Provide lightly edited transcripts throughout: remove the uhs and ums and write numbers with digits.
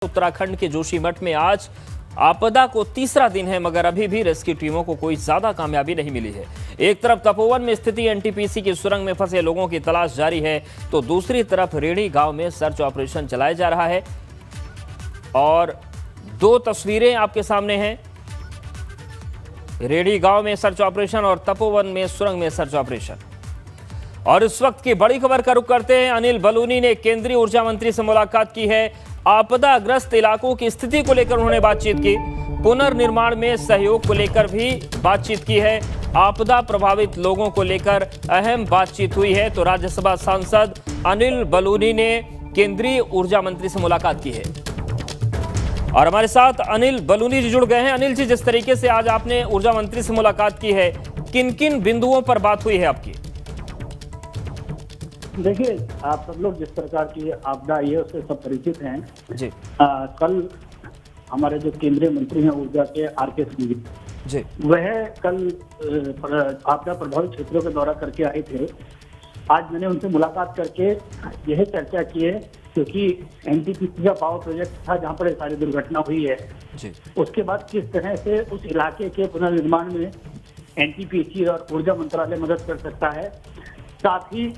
उत्तराखंड के जोशीमठ में आज आपदा को तीसरा दिन है, मगर अभी भी रेस्क्यू टीमों को कोई ज्यादा कामयाबी नहीं मिली है। एक तरफ तपोवन में स्थिति एनटीपीसी की सुरंग में फंसे लोगों की तलाश जारी है, तो दूसरी तरफ रेडी गांव में सर्च ऑपरेशन चलाया जा रहा है। और दो तस्वीरें आपके सामने हैं, रेडी गांव में सर्च ऑपरेशन और तपोवन में सुरंग में सर्च ऑपरेशन। और इस वक्त की बड़ी खबर का रुख करते हैं। अनिल बलूनी ने केंद्रीय ऊर्जा मंत्री से मुलाकात की है। आपदाग्रस्त इलाकों की स्थिति को लेकर उन्होंने बातचीत की। पुनर्निर्माण में सहयोग को लेकर भी बातचीत की है। आपदा प्रभावित लोगों को लेकर अहम बातचीत हुई है। तो राज्यसभा सांसद अनिल बलूनी ने केंद्रीय ऊर्जा मंत्री से मुलाकात की है और हमारे साथ अनिल बलूनी जी जुड़ गए हैं। अनिल जी, जिस तरीके से आज आपने ऊर्जा मंत्री से मुलाकात की है, किन किन बिंदुओं पर बात हुई है आपकी? देखिए, आप सब लोग जिस प्रकार की आपदा आई है उससे सब परिचित हैं जी। कल हमारे जो केंद्रीय मंत्री हैं ऊर्जा के आर.के. सिंह जी, वह कल आपदा प्रभावित क्षेत्रों का दौरा करके आए थे। आज मैंने उनसे मुलाकात करके यह चर्चा की है, क्योंकि एनटीपीसी का पावर प्रोजेक्ट था जहां पर ये सारी दुर्घटना हुई है जी। उसके बाद किस तरह से उस इलाके के पुनर्निर्माण में एनटीपीसी और ऊर्जा मंत्रालय मदद कर सकता है, साथ ही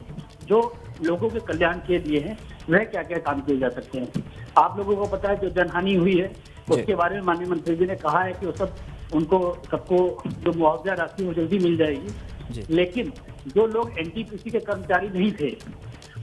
जो लोगों के कल्याण के लिए है वह क्या क्या काम किए जा सकते हैं। आप लोगों को पता है जो जनहानि हुई है उसके बारे में माननीय मंत्री जी ने कहा है कि वो सबको जो मुआवजा राशि वो जल्दी मिल जाएगी। लेकिन जो लोग एनटीपीसी के कर्मचारी नहीं थे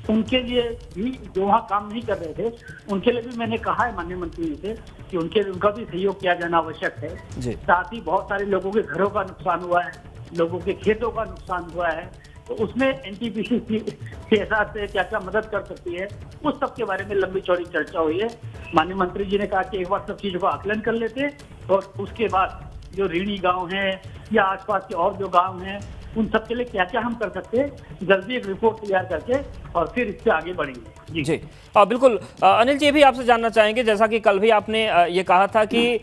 उनके लिए भी, जो वहाँ काम नहीं कर रहे थे, उनके लिए भी मैंने कहा है माननीय मंत्री जी से कि उनका भी सहयोग किया जाना आवश्यक है। साथ ही बहुत सारे लोगों के घरों का नुकसान हुआ है, लोगों के खेतों का नुकसान हुआ है, तो उसमें एनटीपीसी के हिसाब से क्या क्या मदद कर सकती है, उस सब के बारे में लंबी चौड़ी चर्चा हुई है। माननीय मंत्री जी ने कहा कि एक बार सब चीजों का आकलन कर लेते और उसके बाद जो रीणी गांव है या आसपास के और जो गांव हैं उन सब के लिए क्या क्या हम कर सकते हैं, जल्दी एक रिपोर्ट तैयार करके और फिर इससे आगे बढ़ेंगे। जी बिल्कुल। अनिल जी, भी आपसे जानना चाहेंगे, जैसा कि कल भी आपने ये कहा था कि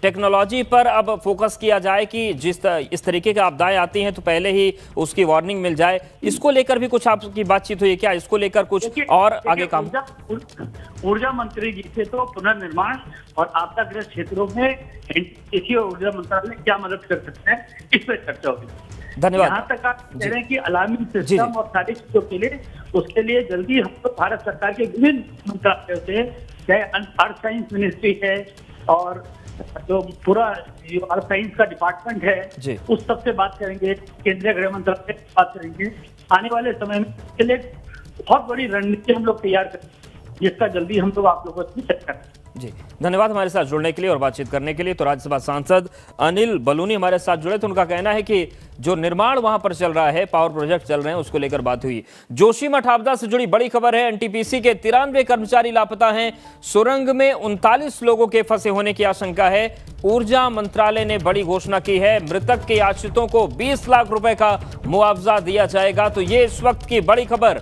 टेक्नोलॉजी पर अब फोकस किया जाए कि इस तरीके की आपदाएं आती हैं तो पहले ही उसकी वार्निंग मिल जाए, इसको लेकर भी कुछ आपकी बातचीत हुई क्या? इसको लेकर कुछ और आगे काम? ऊर्जा मंत्री जी से तो पुनर्निर्माण और आपदाग्रस्त क्षेत्रों में एनटीपीसी और ऊर्जा मंत्रालय क्या मदद कर सकते हैं, इस पर चर्चा होगी। धन्यवाद। यहाँ तक आप कह रहे हैं कि अलार्मिंग सिस्टम और सारी चीजों के लिए, उसके लिए जल्दी हम तो भारत सरकार के विभिन्न मंत्रालयों से, चाहे अर्थ साइंस मिनिस्ट्री है और जो पूरा अर्थ साइंस का डिपार्टमेंट है, उस सब से बात करेंगे, केंद्रीय गृह मंत्रालय से बात करेंगे। आने वाले समय में इसके लिए बहुत बड़ी रणनीति हम लोग तैयार करेंगे, जिसका जल्दी हम लोग आप लोगों से चर्चा करेंगे। जी, धन्यवाद हमारे साथ जुड़ने के लिए और बातचीत करने के लिए। तो राज्यसभा सांसद अनिल बलूनी हमारे साथ जुड़े, तो उनका कहना है कि जो निर्माण वहां पर चल रहा है, पावर प्रोजेक्ट चल रहे हैं, उसको लेकर बात हुई। जोशीमठ आपदा से जुड़ी बड़ी खबर है। एनटीपीसी के 93 कर्मचारी लापता हैं। सुरंग में 39 लोगों के फंसे होने की आशंका है। ऊर्जा मंत्रालय ने बड़ी घोषणा की है, मृतक के आश्रितों को 20 लाख रुपए का मुआवजा दिया जाएगा। तो ये इस वक्त की बड़ी खबर।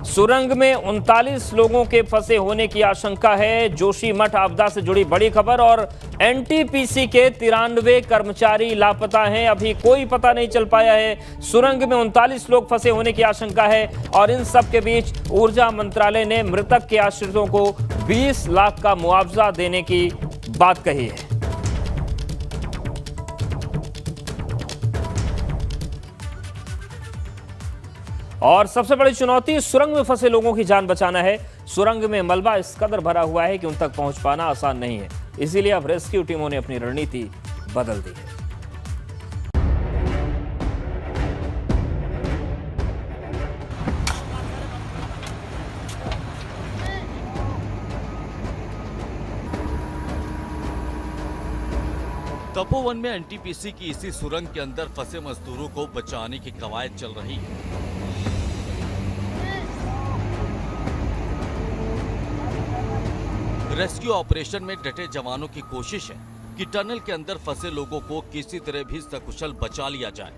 सुरंग में 39 लोगों के फंसे होने की आशंका है। जोशीमठ आपदा से जुड़ी बड़ी खबर। और एनटीपीसी के 93 कर्मचारी लापता हैं, अभी कोई पता नहीं चल पाया है। सुरंग में 39 लोग फंसे होने की आशंका है और इन सब के बीच ऊर्जा मंत्रालय ने मृतक के आश्रितों को 20 लाख का मुआवजा देने की बात कही है। और सबसे बड़ी चुनौती सुरंग में फंसे लोगों की जान बचाना है। सुरंग में मलबा इस कदर भरा हुआ है कि उन तक पहुंच पाना आसान नहीं है, इसीलिए अब रेस्क्यू टीमों ने अपनी रणनीति बदल दी है। तपोवन में एनटीपीसी की इसी सुरंग के अंदर फंसे मजदूरों को बचाने की कवायद चल रही है। रेस्क्यू ऑपरेशन में डटे जवानों की कोशिश है कि टनल के अंदर फंसे लोगों को किसी तरह भी सकुशल बचा लिया जाए।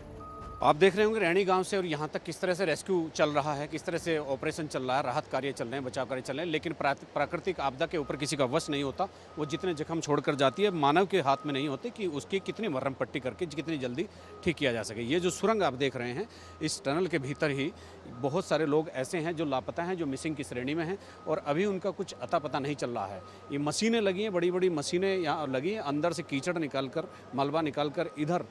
आप देख रहे होंगे रैणी गांव से और यहाँ तक किस तरह से रेस्क्यू चल रहा है, किस तरह से ऑपरेशन चल रहा है, राहत कार्य चल रहे हैं, बचाव कार्य चल रहे हैं। लेकिन प्राकृतिक आपदा के ऊपर किसी का वश नहीं होता। वो जितने जख्म छोड़कर जाती है मानव के हाथ में नहीं होते कि उसकी कितनी मरहम पट्टी करके कितनी जल्दी ठीक किया जा सके। ये जो सुरंग आप देख रहे हैं, इस टनल के भीतर ही बहुत सारे लोग ऐसे हैं जो लापता हैं, जो मिसिंग की श्रेणी में हैं और अभी उनका कुछ अता पता नहीं चल रहा है। ये मशीनें लगी हैं, बड़ी बड़ी मशीनें यहाँ लगी हैं, अंदर से कीचड़ निकाल कर, मलबा निकाल कर इधर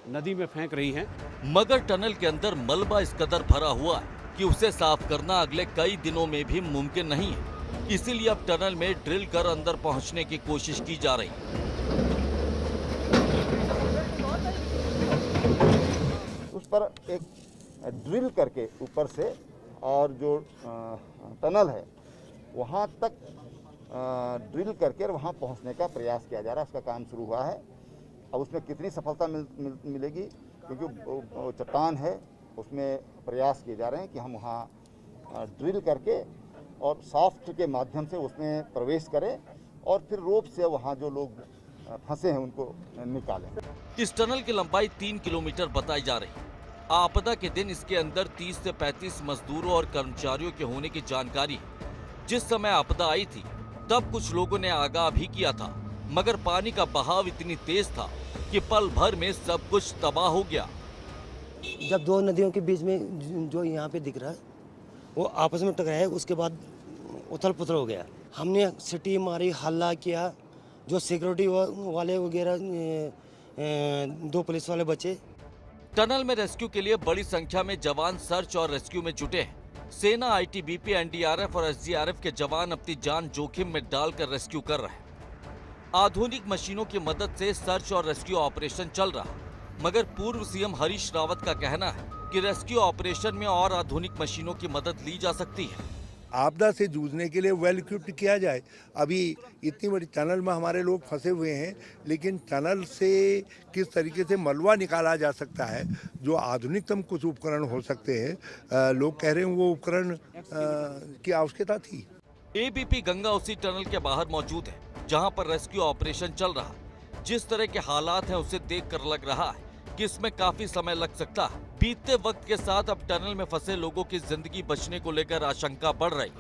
नदी में फेंक रही हैं। मगर टनल के अंदर मलबा इस कदर भरा हुआ है कि उसे साफ करना अगले कई दिनों में भी मुमकिन नहीं है। इसीलिए अब टनल में ड्रिल कर अंदर पहुंचने की कोशिश की जा रही है। उस पर एक ड्रिल करके ऊपर से और जो टनल है वहाँ तक ड्रिल करके वहाँ पहुँचने का प्रयास किया जा रहा है। उसका काम शुरू हुआ है। अब उसमें कितनी सफलता मिलेगी, क्योंकि चट्टान है, उसमें प्रयास किए जा रहे हैं कि हम वहाँ ड्रिल करके और सॉफ्ट के माध्यम से उसमें प्रवेश करें और फिर रोप से वहाँ जो लोग फंसे हैं उनको निकालें। इस टनल की लंबाई 3 किलोमीटर बताई जा रही है। आपदा के दिन इसके अंदर 30 से 35 मजदूरों और कर्मचारियों के होने की जानकारी है। जिस समय आपदा आई थी तब कुछ लोगों ने आगाह भी किया था, मगर पानी का बहाव इतनी तेज था कि पल भर में सब कुछ तबाह हो गया। जब दो नदियों के बीच में जो यहाँ पे दिख रहा है वो आपस में टकराए, उसके बाद उथल पुथल हो गया। हमने सिटी मारी, हल्ला किया, जो सिक्योरिटी वाले वगैरह 2 पुलिस वाले बचे। टनल में रेस्क्यू के लिए बड़ी संख्या में जवान सर्च और रेस्क्यू में जुटे हैं। सेना, ITBP, NDRF और SDRF के जवान अपनी जान जोखिम में डालकर रेस्क्यू कर रहे हैं। आधुनिक मशीनों की मदद से सर्च और रेस्क्यू ऑपरेशन चल रहा है, मगर पूर्व CM हरीश रावत का कहना है कि रेस्क्यू ऑपरेशन में और आधुनिक मशीनों की मदद ली जा सकती है। आपदा से जूझने के लिए वेल इक्विप्ड किया जाए। अभी इतनी बड़ी टनल में हमारे लोग फंसे हुए हैं, लेकिन टनल से किस तरीके से मलबा निकाला जा सकता है, जो आधुनिकतम कुछ उपकरण हो सकते हैं, लोग कह रहे हैं वो उपकरण की आवश्यकता थी। ABP गंगा उसी टनल के बाहर मौजूद है जहां पर रेस्क्यू ऑपरेशन चल रहा है। जिस तरह के हालात हैं उसे देखकर लग रहा है कि इसमें काफी समय लग सकता है। बीतते वक्त के साथ अब टनल में फंसे लोगों की जिंदगी बचने को लेकर आशंका बढ़ रही।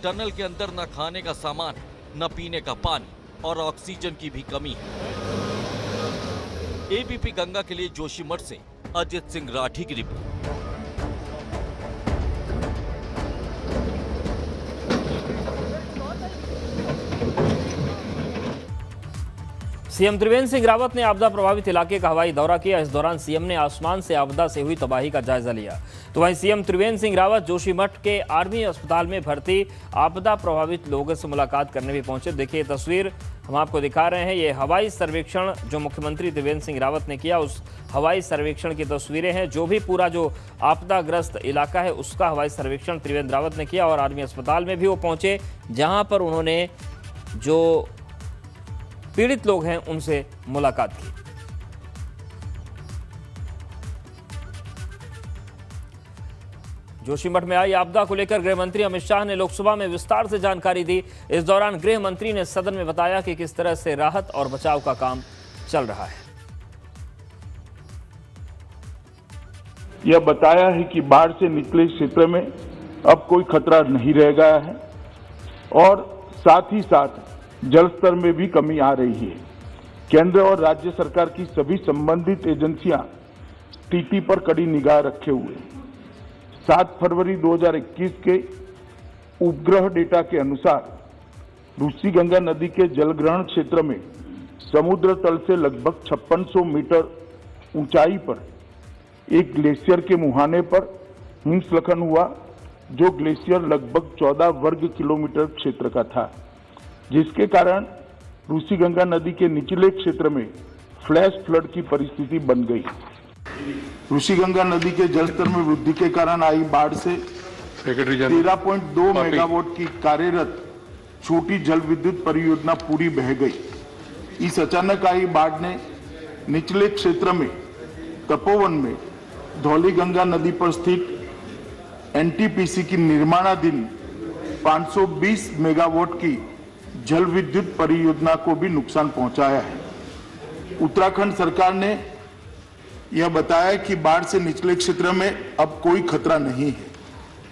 टनल के अंदर न खाने का सामान है, न पीने का पानी और ऑक्सीजन की भी कमी है। ABP गंगा के लिए जोशीमठ से अजित सिंह राठी की रिपोर्ट। सीएम त्रिवेंद्र सिंह रावत ने आपदा प्रभावित इलाके का हवाई दौरा किया। इस दौरान सीएम ने आसमान से आपदा से हुई तबाही का जायजा लिया। तो वहीं सीएम त्रिवेंद्र सिंह रावत जोशीमठ के आर्मी अस्पताल में भर्ती आपदा प्रभावित लोगों से मुलाकात करने भी पहुंचे। देखिए तस्वीर हम आपको दिखा रहे हैं, ये हवाई सर्वेक्षण जो मुख्यमंत्री त्रिवेंद्र सिंह रावत ने किया, उस हवाई सर्वेक्षण की तस्वीरें हैं। जो भी पूरा जो आपदाग्रस्त इलाका है उसका हवाई सर्वेक्षण त्रिवेंद्र रावत ने किया और आर्मी अस्पताल में भी वो पहुंचे, जहां पर उन्होंने जो पीड़ित लोग हैं उनसे मुलाकात की। जोशीमठ में आई आपदा को लेकर गृह मंत्री अमित शाह ने लोकसभा में विस्तार से जानकारी दी। इस दौरान गृह मंत्री ने सदन में बताया कि किस तरह से राहत और बचाव का काम चल रहा है। यह बताया है कि बाढ़ से निकले क्षेत्र में अब कोई खतरा नहीं रह गया है और साथ ही साथ जल स्तर में भी कमी आ रही है। केंद्र और राज्य सरकार की सभी संबंधित एजेंसियां स्थिति पर कड़ी निगाह रखे हुए 7 फरवरी 2021 के उपग्रह डेटा के अनुसार रूसी गंगा नदी के जलग्रहण क्षेत्र में समुद्र तल से लगभग 5600 मीटर ऊंचाई पर एक ग्लेशियर के मुहाने पर हिमस्खलन हुआ, जो ग्लेशियर लगभग 14 वर्ग किलोमीटर क्षेत्र का था, जिसके कारण रूसी गंगा नदी के निचले क्षेत्र में फ्लैश फ्लड की परिस्थिति बन गई। रूसी गंगा नदी के जलस्तर में वृद्धि के कारण आई बाढ़ से 13.2 मेगावाट की कार्यरत छोटी जल विद्युत परियोजना पूरी बह गई। इस अचानक आई बाढ़ ने निचले क्षेत्र में तपोवन में धौली गंगा नदी पर स्थित NTPC की निर्माणाधीन 520 मेगावाट की जल विद्युत परियोजना को भी नुकसान पहुंचाया है। उत्तराखंड सरकार ने यह बताया कि बाढ़ से निचले क्षेत्र में अब कोई खतरा नहीं है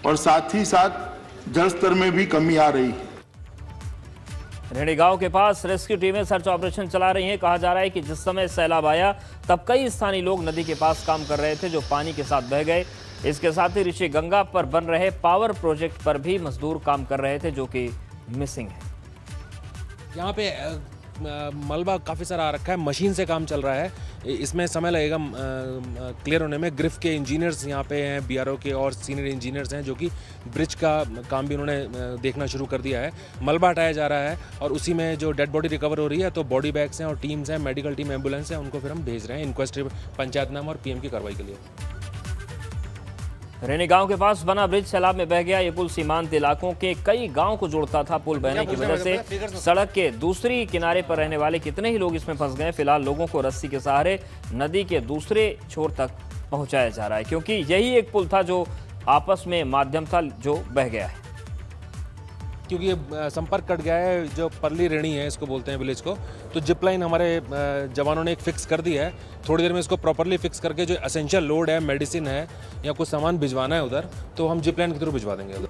और साथ ही साथ जलस्तर में भी कमी आ रही है। रेणी गांव के पास रेस्क्यू टीमें सर्च ऑपरेशन चला रही हैं। कहा जा रहा है कि जिस समय सैलाब आया तब कई स्थानीय लोग नदी के पास काम कर रहे थे जो पानी के साथ बह गए। इसके साथ ही ऋषि गंगा पर बन रहे पावर प्रोजेक्ट पर भी मजदूर काम कर रहे थे जो कि मिसिंग है। यहाँ पे मलबा काफ़ी सारा आ रखा है, मशीन से काम चल रहा है, इसमें समय लगेगा क्लियर होने में। ग्रिफ के इंजीनियर्स यहाँ पे हैं, बीआरओ के और सीनियर इंजीनियर्स हैं जो कि ब्रिज का काम भी उन्होंने देखना शुरू कर दिया है। मलबा हटाया जा रहा है और उसी में जो डेड बॉडी रिकवर हो रही है तो बॉडी बैग्स हैं और टीम्स हैं, मेडिकल टीम, एम्बुलेंस है, उनको फिर हम भेज रहे हैं इंक्वेस्ट पंचायतनामा और पीएम की कार्रवाई के लिए। रेणी गांव के पास बना ब्रिज सैलाब में बह गया। ये पुल सीमांत इलाकों के कई गांव को जोड़ता था। पुल बहने की वजह से सड़क के दूसरी किनारे पर रहने वाले कितने ही लोग इसमें फंस गए। फिलहाल लोगों को रस्सी के सहारे नदी के दूसरे छोर तक पहुंचाया जा रहा है क्योंकि यही एक पुल था जो आपस में माध्यम था जो बह गया है। क्योंकि ये संपर्क कट गया है, जो परली रेणी है इसको बोलते हैं विलेज को, तो जिप लाइन हमारे जवानों ने एक फिक्स कर दी है। थोड़ी देर में इसको प्रॉपरली फिक्स करके जो एसेंशियल लोड है, मेडिसिन है या कुछ सामान भिजवाना है उधर, तो हम जिप लाइन के थ्रू भिजवा देंगे उधर।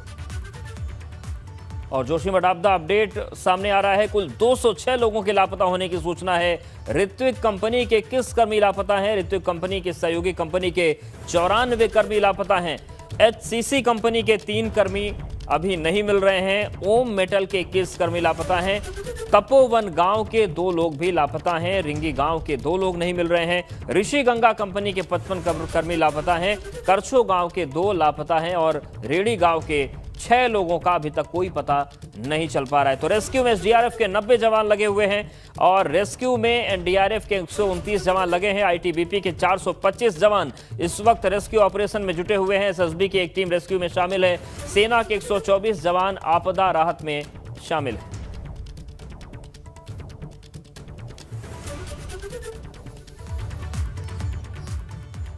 और जोशीमठ आपदा अपडेट सामने आ रहा है। कुल 206 लोगों के लापता होने की सूचना है। ऋत्विक कंपनी के किस कर्मी लापता हैं? ऋत्विक कंपनी के सहयोगी कंपनी के 94 कर्मी लापता हैं। HCC कंपनी के 3 कर्मी अभी नहीं मिल रहे हैं। ओम मेटल के 21 कर्मी लापता हैं। तपोवन गांव के 2 लोग भी लापता हैं। रिंगी गांव के 2 लोग नहीं मिल रहे हैं। ऋषि गंगा कंपनी के 55 कर्मी लापता हैं। करछो गांव के 2 लापता हैं और रेड़ी गांव के 6 लोगों का अभी तक कोई पता नहीं चल पा रहा है। तो रेस्क्यू में एसडीआरएफ के 90 जवान लगे हुए हैं और रेस्क्यू में एनडीआरएफ के 129 जवान लगे हैं। आईटीबीपी के 425 जवान इस वक्त रेस्क्यू ऑपरेशन में जुटे हुए हैं। एसएसबी की एक टीम रेस्क्यू में शामिल है। सेना के 124 जवान आपदा राहत में शामिल हैं।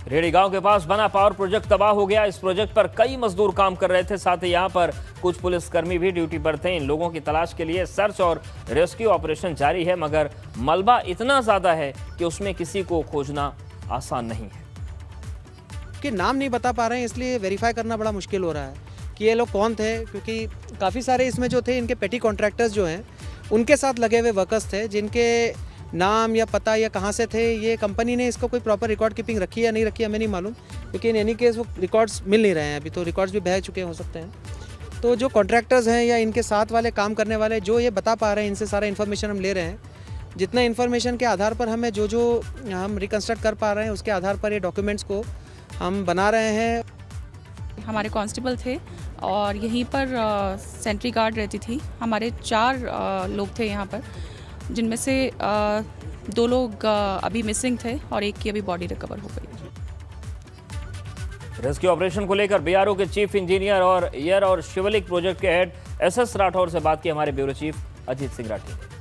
रेड़ी गांव के पास बना पावर प्रोजेक्ट तबाह हो गया। इस प्रोजेक्ट पर कई मजदूर काम कर रहे थे, साथ ही यहां पर कुछ पुलिसकर्मी भी ड्यूटी पर थे। इन लोगों की तलाश के लिए सर्च और रेस्क्यू ऑपरेशन जारी है, मगर मलबा इतना ज्यादा है कि उसमें किसी को खोजना आसान नहीं है। कि नाम नहीं बता पा रहे हैं, इसलिए वेरीफाई करना बड़ा मुश्किल हो रहा है कि ये लोग कौन थे, क्योंकि काफ़ी सारे इसमें जो थे इनके पेटी कॉन्ट्रैक्टर्स जो हैं उनके साथ लगे हुए वर्कर्स थे, जिनके नाम या पता या कहाँ से थे, ये कंपनी ने इसको कोई प्रॉपर रिकॉर्ड कीपिंग रखी या नहीं रखी हमें नहीं मालूम, क्योंकि इन एनी केस वो रिकॉर्ड्स मिल नहीं रहे हैं अभी, तो रिकॉर्ड्स भी बह चुके हो सकते हैं। तो जो कॉन्ट्रैक्टर्स हैं या इनके साथ वाले काम करने वाले जो ये बता पा रहे हैं, इनसे सारा इन्फॉर्मेशन हम ले रहे हैं। जितना इन्फॉर्मेशन के आधार पर हमें जो हम रिकन्स्ट्रक्ट कर पा रहे हैं उसके आधार पर ये डॉक्यूमेंट्स को हम बना रहे हैं। हमारे कांस्टेबल थे और यहीं पर सेंट्री गार्ड रहती थी। हमारे 4 लोग थे यहाँ पर, जिनमें से 2 लोग अभी मिसिंग थे और एक की अभी बॉडी रिकवर हो गई। रेस्क्यू ऑपरेशन को लेकर बीआरओ के चीफ इंजीनियर और एयर और शिवलिक प्रोजेक्ट के हेड एसएस राठौर से बात की हमारे ब्यूरो चीफ अजीत सिंह राठी ने।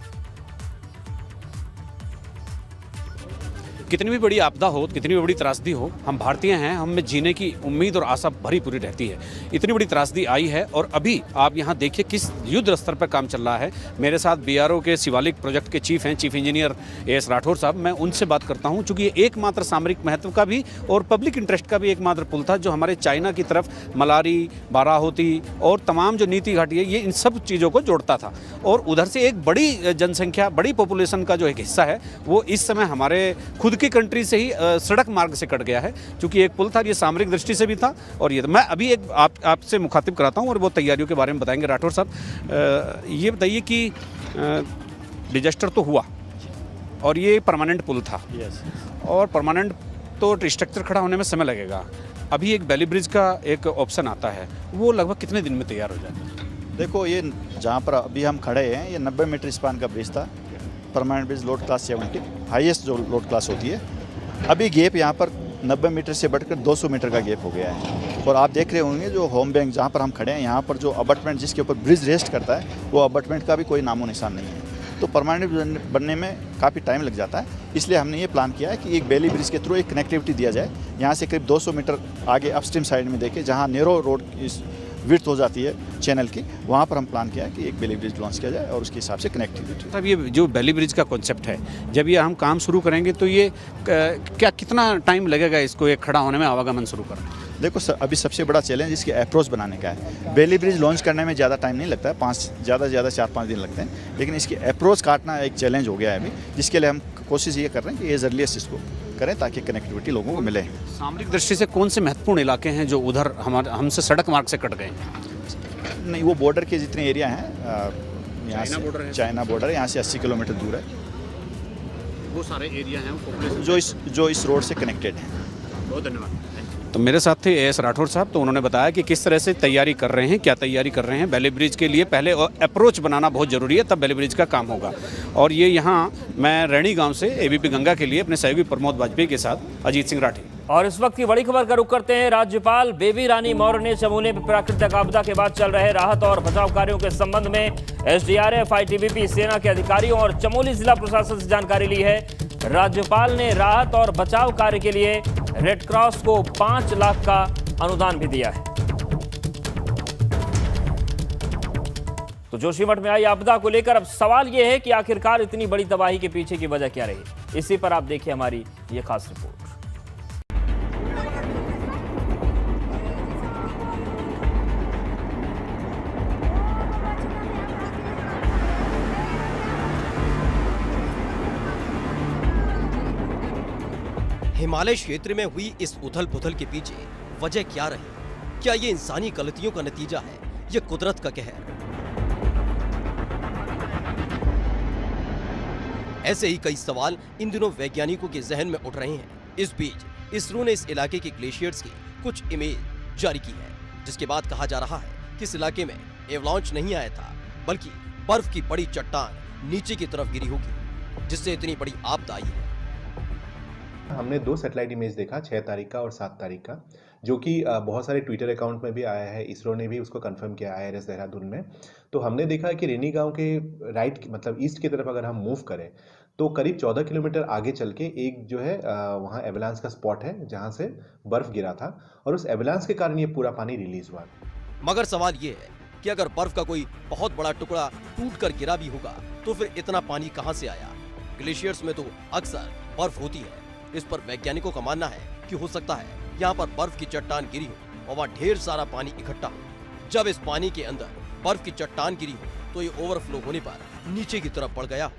कितनी भी बड़ी आपदा हो, कितनी भी बड़ी त्रासदी हो, हम भारतीय हैं, हम में जीने की उम्मीद और आशा भरी पूरी रहती है। इतनी बड़ी त्रासदी आई है और अभी आप यहाँ देखिए किस युद्ध स्तर पर काम चल रहा है। मेरे साथ बीआरओ के शिवालिक प्रोजेक्ट के चीफ हैं, चीफ इंजीनियर एस राठौर साहब। मैं उनसे बात करता हूँ, चूँकि ये एकमात्र सामरिक महत्व का भी और पब्लिक इंटरेस्ट का भी एकमात्र पुल था जो हमारे चाइना की तरफ मलारी, बाराहोती और तमाम जो नीति घाटी है, ये इन सब चीज़ों को जोड़ता था। और उधर से एक बड़ी जनसंख्या, बड़ी पॉपुलेशन का जो एक हिस्सा है वो इस समय हमारे खुद की कंट्री से ही सड़क मार्ग से कट गया है, क्योंकि एक पुल था, ये सामरिक दृष्टि से भी था। और ये मैं अभी एक आपसे मुखातिब कराता हूँ और वो तैयारियों के बारे में बताएंगे। राठौर साहब, ये बताइए कि डिजास्टर तो हुआ और ये परमानेंट पुल था, और परमानेंट तो स्ट्रक्चर खड़ा होने में समय लगेगा। अभी एक बैली ब्रिज का एक ऑप्शन आता है, वो लगभग कितने दिन में तैयार हो जाता है? देखो, ये जहाँ पर अभी हम खड़े हैं, ये 90 मीटर स्पान का ब्रिज था। Permanent bridge load class 70, highest जो लोड क्लास होती है। अभी गैप यहाँ पर 90 मीटर से बढ़कर 200 मीटर का गैप हो गया है। और आप देख रहे होंगे जो होम बैंक जहाँ पर हम खड़े हैं, यहाँ पर जो अबटमेंट जिसके ऊपर ब्रिज रेस्ट करता है, वो अबटमेंट का भी कोई नामो निशान नहीं है। तो परमानेंट बनने में काफ़ी टाइम लग जाता है। इसलिए हमने ये प्लान किया है कि एक बैली ब्रिज के थ्रू एक कनेक्टिविटी दिया जाए। यहाँ से करीब 200 मीटर आगे अपस्ट्रीम साइड में देखें, जहाँ नेरो रोड विड्थ हो जाती है चैनल की, वहाँ पर हम प्लान किया है कि एक बेली ब्रिज लॉन्च किया जाए और उसके हिसाब से कनेक्टिविटी। तब ये जो बेली ब्रिज का कॉन्सेप्ट है, जब ये हम काम शुरू करेंगे तो ये क्या कितना टाइम लगेगा इसको एक खड़ा होने में, आवागमन शुरू करने? देखो अभी सबसे बड़ा चैलेंज इसकी अप्रोच बनाने का है। बेली ब्रिज लॉन्च करने में ज़्यादा टाइम नहीं लगता है, ज़्यादा से ज़्यादा 4-5 दिन लगते हैं, लेकिन इसकी अप्रोच काटना एक चैलेंज हो गया है अभी, जिसके लिए हम कोशिश ये कर रहे हैं कि एज अर्लीस्ट इसको करें ताकि कनेक्टिविटी लोगों को मिले। सामरिक दृष्टि से कौन से महत्वपूर्ण इलाके हैं जो उधर हमसे सड़क मार्ग से कट गए हैं? नहीं, वो बॉर्डर के जितने एरिया हैं, यहाँ से चाइना बॉर्डर है, यहाँ से 80 किलोमीटर दूर है, वो सारे एरिया हैं जो इस रोड से कनेक्टेड हैं। बहुत धन्यवाद। तो मेरे साथ थे एएस राठौर साहब, तो उन्होंने बताया कि किस तरह से तैयारी कर रहे हैं, क्या तैयारी कर रहे हैं। बेली ब्रिज के लिए पहले अप्रोच बनाना बहुत ज़रूरी है, तब बेली ब्रिज का काम होगा। और ये यहाँ मैं रैणी गांव से एबीपी गंगा के लिए अपने सहयोगी प्रमोद वाजपेयी के साथ अजीत सिंह राठी। और इस वक्त की बड़ी खबर का रुख करते हैं। राज्यपाल बेबी रानी मौर्य ने चमोली में प्राकृतिक आपदा के बाद चल रहे राहत और बचाव कार्यों के संबंध में एसडीआरएफ, आईटीबीपी, सेना के अधिकारियों और चमोली जिला प्रशासन से जानकारी ली है। राज्यपाल ने राहत और बचाव कार्य के लिए रेड क्रॉस को 5 लाख का अनुदान भी दिया है। तो जोशीमठ में आई आपदा को लेकर अब सवाल यह है कि आखिरकार इतनी बड़ी तबाही के पीछे की वजह क्या रही। इसी पर आप देखिए हमारी ये खास रिपोर्ट। हिमालय क्षेत्र में हुई इस उथल पुथल के पीछे वजह क्या रही? क्या ये इंसानी गलतियों का नतीजा है या कुदरत का कहर? ऐसे ही कई सवाल इन दिनों वैज्ञानिकों के जहन में उठ रहे हैं। इस बीच इसरो ने इस इलाके के ग्लेशियर्स की कुछ इमेज जारी की है, जिसके बाद कहा जा रहा है कि इस इलाके में एवलांच नहीं आया था, बल्कि बर्फ की बड़ी चट्टान नीचे की तरफ गिरी होगी, जिससे इतनी बड़ी आपदा आई है। हमने 2 सैटेलाइट इमेज देखा, 6 तारीख का और 7 तारीख का, जो कि बहुत सारे ट्विटर अकाउंट में भी आया है। इसरो ने भी उसको कंफर्म किया IRS देहरादून में। तो हमने देखा कि रेनी गांव के राइट मतलब ईस्ट की तरफ अगर हम मूव करें तो करीब 14 किलोमीटर आगे चल के एक जो है वहाँ एवलांस का स्पॉट है जहाँ से बर्फ गिरा था, और उस एवलांस के कारण ये पूरा पानी रिलीज हुआ। मगर सवाल ये है कि अगर बर्फ का कोई बहुत बड़ा टुकड़ा टूट कर गिरा भी होगा तो फिर इतना पानी कहाँ से आया? ग्लेशियर्स में तो अक्सर बर्फ होती है। इस पर वैज्ञानिकों का मानना है कि हो सकता है यहाँ पर बर्फ की चट्टान गिरी हो और वहाँ ढेर सारा पानी इकट्ठा हो। जब इस पानी के अंदर बर्फ की चट्टान गिरी हो तो ये ओवरफ्लो होने पर नीचे की तरफ बढ़ गया।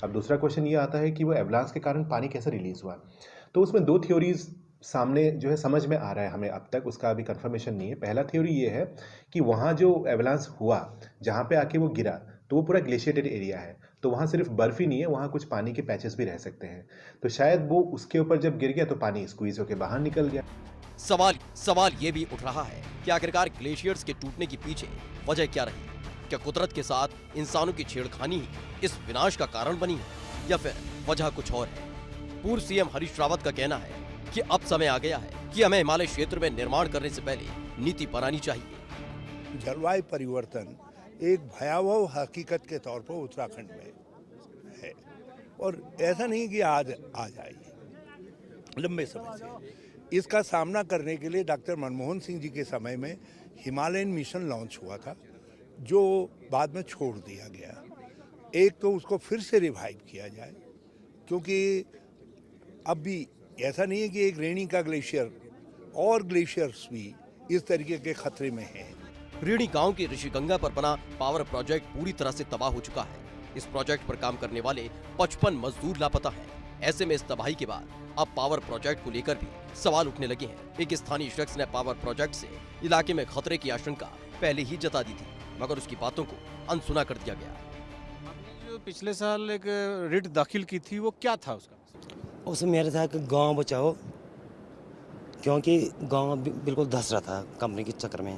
अब दूसरा क्वेश्चन ये आता है कि वो एवलांस के कारण पानी कैसे रिलीज हुआ। तो उसमें 2 थ्योरीज सामने जो है समझ में आ रहा है हमें, अब तक उसका अभी कंफर्मेशन नहीं है। पहला थ्योरी ये है कि वहाँ जो एवलांस हुआ, जहाँ पे आके वो गिरा, तो वो पूरा ग्लेशिएटेड एरिया है, तो वहाँ सिर्फ बर्फ ही नहीं है, वहाँ कुछ पानी के पैचेस भी रह सकते हैं। तो शायद वो उसके ऊपर जब गिर गया तो पानी स्क्वीज होकर बाहर निकल गया। सवाल ये भी उठ रहा है कि आखिरकार ग्लेशियर्स के टूटने के पीछे वजह क्या रही? क्या कुदरत के साथ इंसानों की छेड़खानी ही इस विनाश का कारण बनी है या फिर वजह कुछ और है? पूर्व सीएम हरीश रावत का कहना है कि अब समय आ गया है कि हमें हिमालय क्षेत्र में निर्माण करने से पहले नीति बनानी चाहिए। जलवायु परिवर्तन एक भयावह हकीकत के तौर पर उत्तराखंड में है, और ऐसा नहीं कि आज आ जाएगी। लंबे समय से इसका सामना करने के लिए डॉक्टर मनमोहन सिंह जी के समय में हिमालयन मिशन लॉन्च हुआ था, जो बाद में छोड़ दिया गया। एक तो उसको फिर से रिवाइव किया जाए, क्योंकि अब भी ऐसा नहीं है कि एक रेणी का ग्लेशियर और ग्लेशियर्स भी इस तरीके के खतरे में हैं। रेणी गांव के ऋषिगंगा पर बना पावर प्रोजेक्ट पूरी तरह से तबाह हो चुका है। इस प्रोजेक्ट पर काम करने वाले 55 मजदूर लापता हैं। ऐसे में इस तबाही के बाद अब पावर प्रोजेक्ट को लेकर भी सवाल उठने लगे हैं। एक स्थानीय शख्स ने पावर प्रोजेक्ट से इलाके में खतरे की आशंका पहले ही जता दी थी, मगर उसकी बातों को अनसुना कर दिया गया। जो पिछले साल एक रिट दाखिल की थी, वो क्या था उसका? उसमें मेरे था कि गाँव बचाओ, क्योंकि गाँव बिल्कुल धंस रहा था कंपनी के चक्कर में।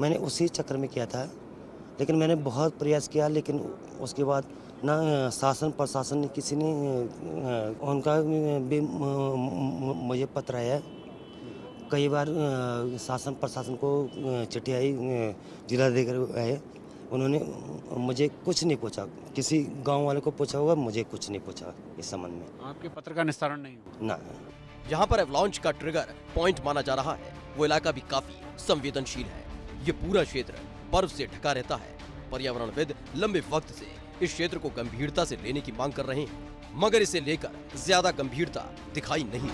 मैंने उसी चक्कर में किया था, लेकिन मैंने बहुत प्रयास किया, लेकिन उसके बाद ना शासन प्रशासन ने किसी ने उनका भी मुझे पत्र आया। कई बार शासन प्रशासन को चिट्ठी आई, जिलाधिकारी आए, उन्होंने मुझे कुछ नहीं पूछा। किसी गांव वाले को पूछा होगा, मुझे कुछ नहीं पूछा इस संबंध में। आपके पत्र का निस्तारण नहीं हुआ? ना। जहां पर एवलांच का ट्रिगर पॉइंट माना जा रहा है, वो इलाका भी काफी संवेदनशील है। ये पूरा क्षेत्र बर्फ से ढका रहता है। पर्यावरणविद लंबे वक्त से इस क्षेत्र को गंभीरता से लेने की मांग कर रहे हैं, मगर इसे लेकर ज्यादा गंभीरता दिखाई नहीं।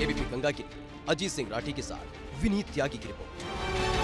एबीपी गंगा के लिए अजीत सिंह राठी के साथ विनीत त्यागी की रिपोर्ट।